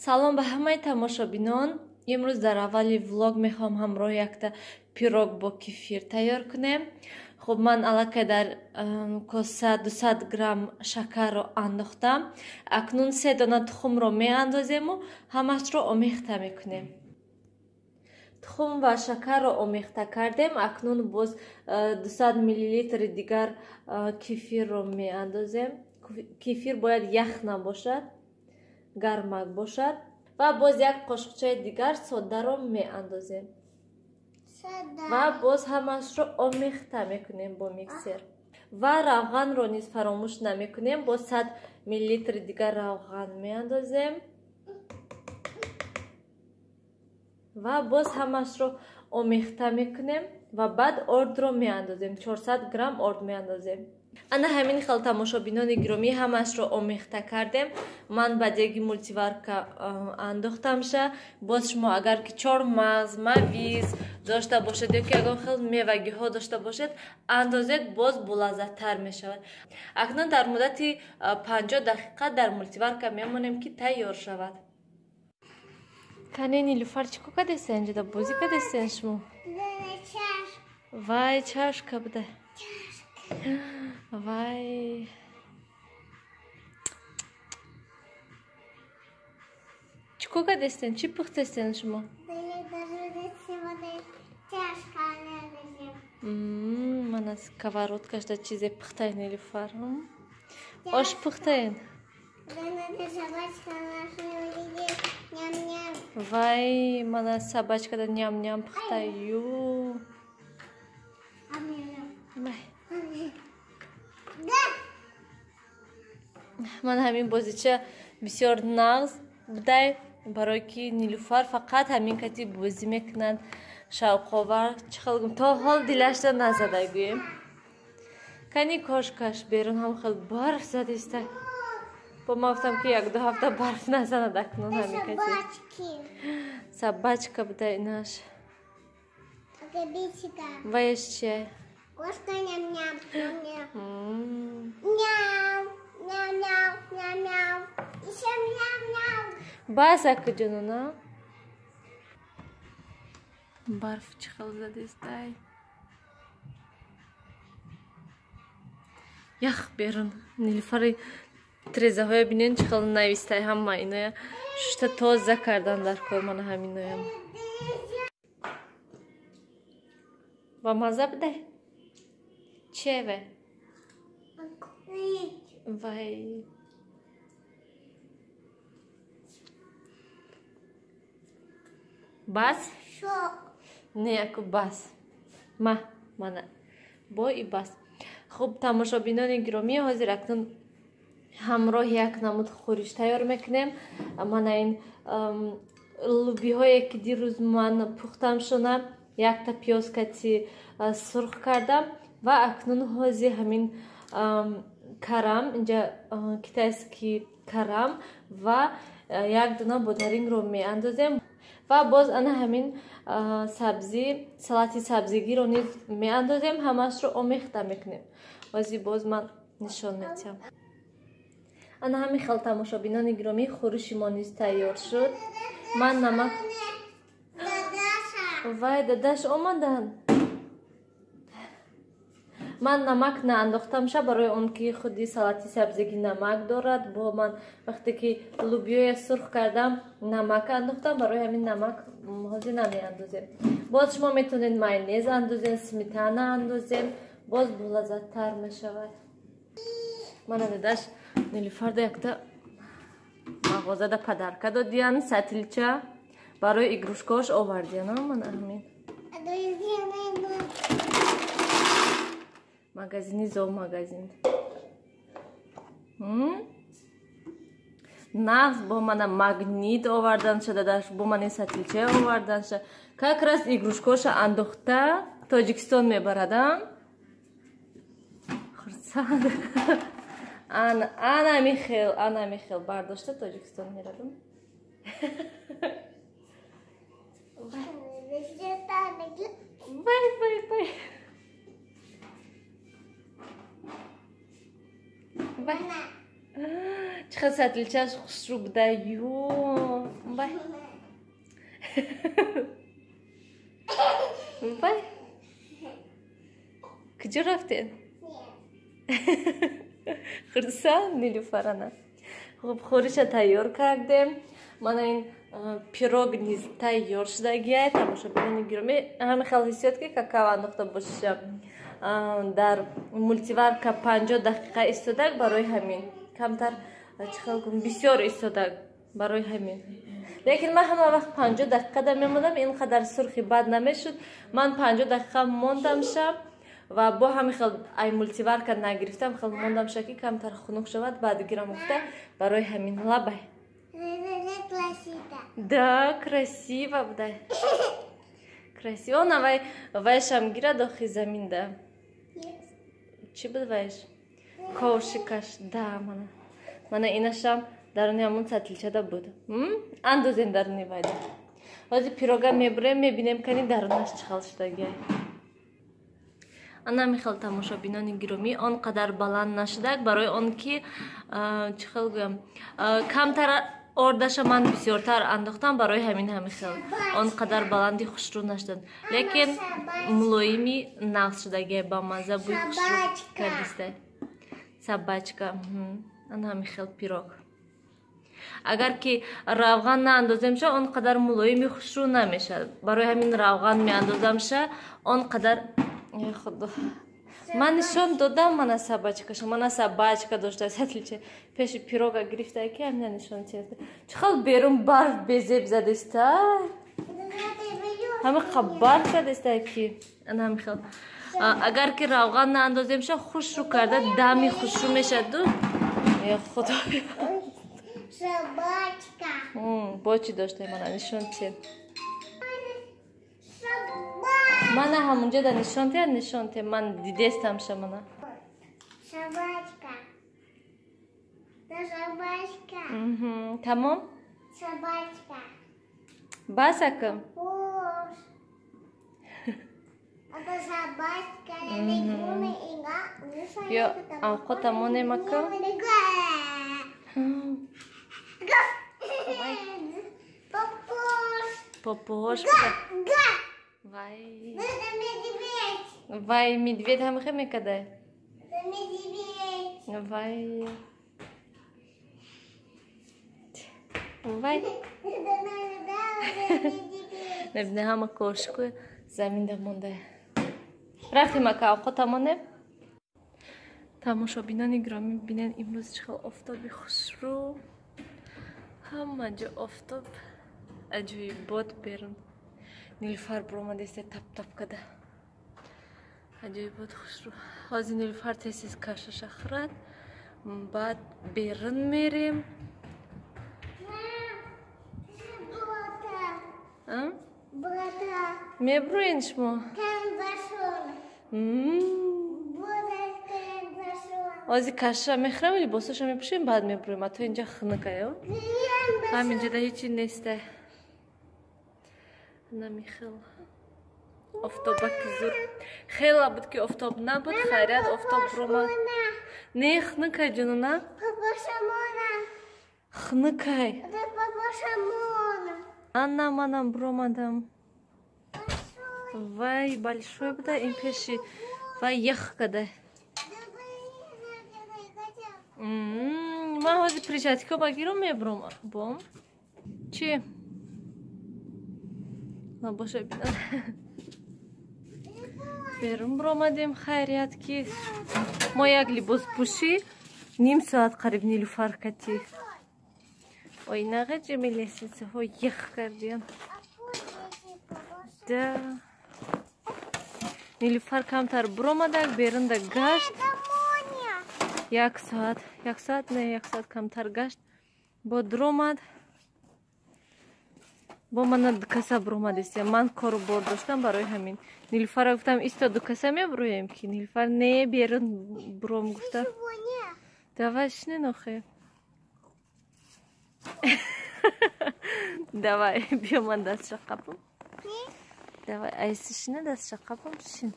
салом ба ҳамаи тамошобинон. имрӯз дар аввали влог мехоҳам ҳамроҳи якта пирог бо кефир тайёр кунем. хуб ман аллакай дар коса 200 грамм шакарро андохтам. акнун 3 дона тухмро меандозему ҳамашро омехта мекунем. тухм ва шакарро омехта кардем. акнун боз 200 мл дигар кефирро меандозем. кефир бояд ях набошад, гармак бошад. ва боз як қошуқчаи дигар содаро меандозем. ва боз ҳамашро омехта мекунем бо миксер. ва равғанро низ фаромӯш намекунем. боз 100 мл дигар равған меандозем. ва боз ҳамашро омехта мекунем. ва баъд ордро меандозем. 400 грамм орд меандозем. ана ҳамин хел тамошобинони гиромӣ ҳамашро омехта кардем. ман ба деги мултиварка андохтамша. боз шумо агар ки чормағз, мавиз дошта бошед ё ки ягон хел мевагиҳо дошта бошед андозед, боз болаззаттар мешавад. акнун дар муддати 50 дақиқа дар мултиварка мемонем ки тайёр шавад. кане нилуфар чӣ кадесен ҷуда бозӣ кадесен шумо? вай чашка буда. вай чӣ кадесен? чӣ пухтесен шумо? мана сковородкашда чизе пухтаен нилуфар. ош пухтаен. вай мана собачкада ням-ням пухтаю. ман ҳамин бозича бисёр нағз будай, барое ки нилуфар фақат ҳамин кати бозӣ мекунад шавқовар. чӣ хел то ҳол дилашда назада гӯем. кани кошкаш берун ҳам хел барф задиста. бо ман гуфтам ки 1-2 ҳафта барф назанад акнун ҳамин кати. собачка будай инаш. ваяш чия? Кошка ням-ням, ням-ням. Ням, ням-ням, ням-ням. Ещё ням-ням. Бас акуҷонуна. Барф чӣ хел задистай. ях берун. нилуфари трезаҳоя бинен чӣ хел навистай. ҳама иноя шушта тоза кардан дар кор. мана ҳаминоям. ба маза будай. чеве? вай бас? не яку бас. мана бо и бас. хуб тамошобинони гиромӣ, ҳозир акнун ҳамроҳи як намуд хӯриш тайёр мекунем. мана ин лубиҳое ки дирӯз ман пухтам шуна якта пиёзкати сурх кардам. ва акнун ҳозир ҳамин карам инҷа китайский карам ва як дона бодарингро меандозем. ва боз ана ҳамин сабзӣ, салати сабзигиро низ меандозем. ҳамашро омехта мекунем. ҳозир боз ман нишон медиҳам. ана ҳамин хел тамошобинони гиромӣ, хӯриши мо низ тайёр шуд. ман намак вай дадаш омадан. ман намак наандохтамша барои он ки худи салати сабзигӣ намак дорад. бо ман вақте ки лубиёя сурх кардам намак андохтам. барои ҳамин намак ҳозир намеандозем. боз шумо метавонед майонез андозем, сметана андозем. боз болаззаттар мешавад. мана дадаш нилуфарда якта мағозада падарка додиян сатилча барои игрушкаош овардиян. мана ҳамин магазини зоомагазин. нағз бо мана магнит оварданша дадаш, бо мани сатилча оварданша. как раз игрушкаоша андохта Тоҷикистон мебарадам. хурсанд. ана михел бардошта Тоҷикистон мерадам. вай چه خسته دلچش خوش رو بده یو Вай. Вай. Куҷо рафтен? Хурсан Нилуфар ана. Хуб, хориша тайёр кардем. Мана ин пирог низ тайёр шудагиай. Тамошобинони гиромӣ, ҳамин хел ҳиссиёт ки какао андохта бошам. Дар мультиварка 50 дақиқа истодак, барои ҳамин камтар чихел кунам, бисёр истодак барои ҳамин. Лекин ман ҳама вақт 50 дақиқада мемондам, ин қадар сурхи бад намешуд. Ман 50 дақиқа мондамшам ва бо ҳамин хел ай мультиварка нагирифтам, хел мондамша ки камтар хунук шавад, баъд гирам гуфта барои ҳамин лабай. Да, красиво будай. Красиво. Она вайшам гира дохи заминда. Чи буд вайш? Кошикаш. Да, мана инашам даруни ҳамун сатилчада буд. Андозен даруни вайда. Ҳозир пирога мебурем, мебинем кани дарунаш чихел шудагиай. Ана михел тамошобинони гиромӣ, он қадар баланд нашудак, барои он ки чихел гӯям, камтар ордаша ман бисёртар андохтам, барои ҳамин хел он қадар баланди хушрӯ нашудан. Лекин мулоими нағз шудагиай, ба мазза бӯи хушрӯ кардистай. Собачка. Ана ҳамин хел пирог. Агар ки равған наандоземша, он қадар мулоими хушрӯ намешад. Барои ҳамин равған меандозамша, он қадар худо. Ман нишон додам мана собачкаша. Мана собачка дошта сатилча. Пеши пирога гирифта ки ҳамина нишон чиста. Чихел берун барф безеб задестай. Ҳама барф задестай ки ана ҳамин хел. Агар ки равған наандоземша, хушрӯ карда дами хушрӯ мешаду. Я худоя. Собачка. Бочи доштай мана нишон чи. Мана ҳамунҷа да нишонте, ман дидестамша мана. Собачка. Да собачка. Тамом? Собачка. Бас акам? Бош. Это собачка, не гуми инга. Ё, авқота монем акам? Попош. Вай. Вай, медведь ҳамихе мекадай. Вай. Вай. Небине ҳама кошку заминда мондай. Рафтим ака овқота монем? Тамошобинони гиромӣ, бинен имрӯз чихел офтоби хушрӯ. Ҳама ҷо офтоб, аҷоибот берун. Нилуфар биромадеста тап када. Аҷоибот хушрӯ. Ҳозир Нилуфар тез кашаша хӯрад. Баъд берун мерем. Мебурӯен шумо? Ҳозир кашаша мехӯрам, либосаша мепӯшем, баъд мебурӯем. А то инҷа хунукаё. Ҳаминҷода ҳечи нестай. Намихел офтобаки зур. Хела буд ки офтоб набуд, хайрат офтоб биромад. Не хнукай ҷунуна. Хнукай. Анна манам биромадам. Вай большой буда ин пеши. Вай ях кадай. Ман ҳозир причатико багиром мебурам бом. Чи? Набоша бина. Берун биромадем, хайрият ки мо як либос пӯшӣ ним соат қариб Нилуфар кати. Ой, нағе ҷемилесиса ҳо ях кардиям. Да. Нилуфар камтар биромадак, берунда гашт. Як соат камтар гашт. Бо дуромад. Бо мана дукаса биромадест. Ман кору бор доштам, барои ҳамин. Нилуфара гуфтам исто дукаса мебуроем ки. Нилуфар не берун буром гуфта. Давай шне нохе. Давай, биё ман дастша қапам. Давай, айси шне дастша қапам шин.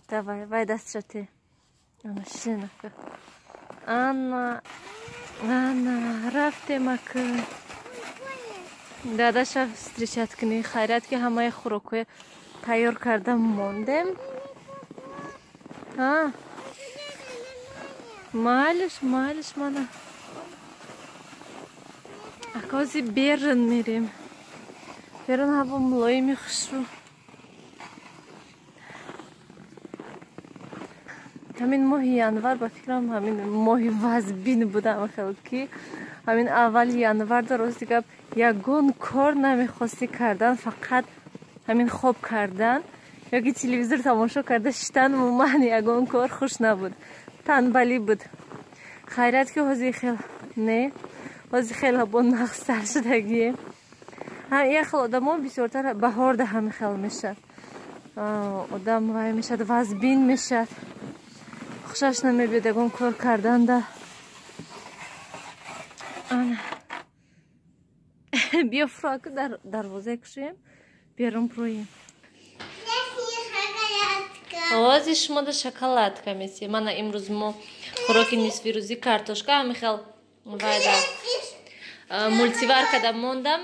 Давай, вай дастша те. Ана шин ака. Ана рафтем ака. дадаша встречать кни. Хайрат ки ҳамаи хӯрокҳои тайёр карда мондем. Малиш мана. Акази берн мирем. Берн ҳаво мулоими хушрӯ. ҳамин моҳи январ ба фикрам ҳамин моҳи вазбин буда махелки ҳамин аввали январ рости гап ягон кор намехости кардан, фақат ҳамин хоб кардан ёки телевизор тамошо карда шиштан муман ягон кор хуш набуд. Танбалӣ буд. Хайрат ки ҳозир хел не ҳозир хел бо нақстар шудагием. Як хел одамон бисёртар баҳорда ҳамин хел мешад. Одам вай мешад, вазбин мешад. хушаш намебиёд ягон кор карданда. Биё фроку дарвоза кушоем, берум проем. Ози шумо да шоколадка меси. Мана имрӯз мо хӯроки нисфирӯзӣ картошка ҳамин хел вайда мультиваркада мондам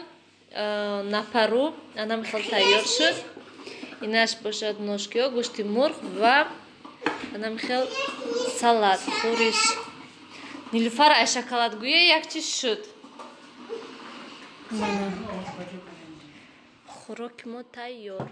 на пару. Ҳамин хел тайёр шуд. Инаш бошад ношкиё, гӯшти мурғ ва ҳамин хел салат, хӯриш. Нилуфар ай шоколадгӯя як чиз шуд. Хӯроки мо тайёр.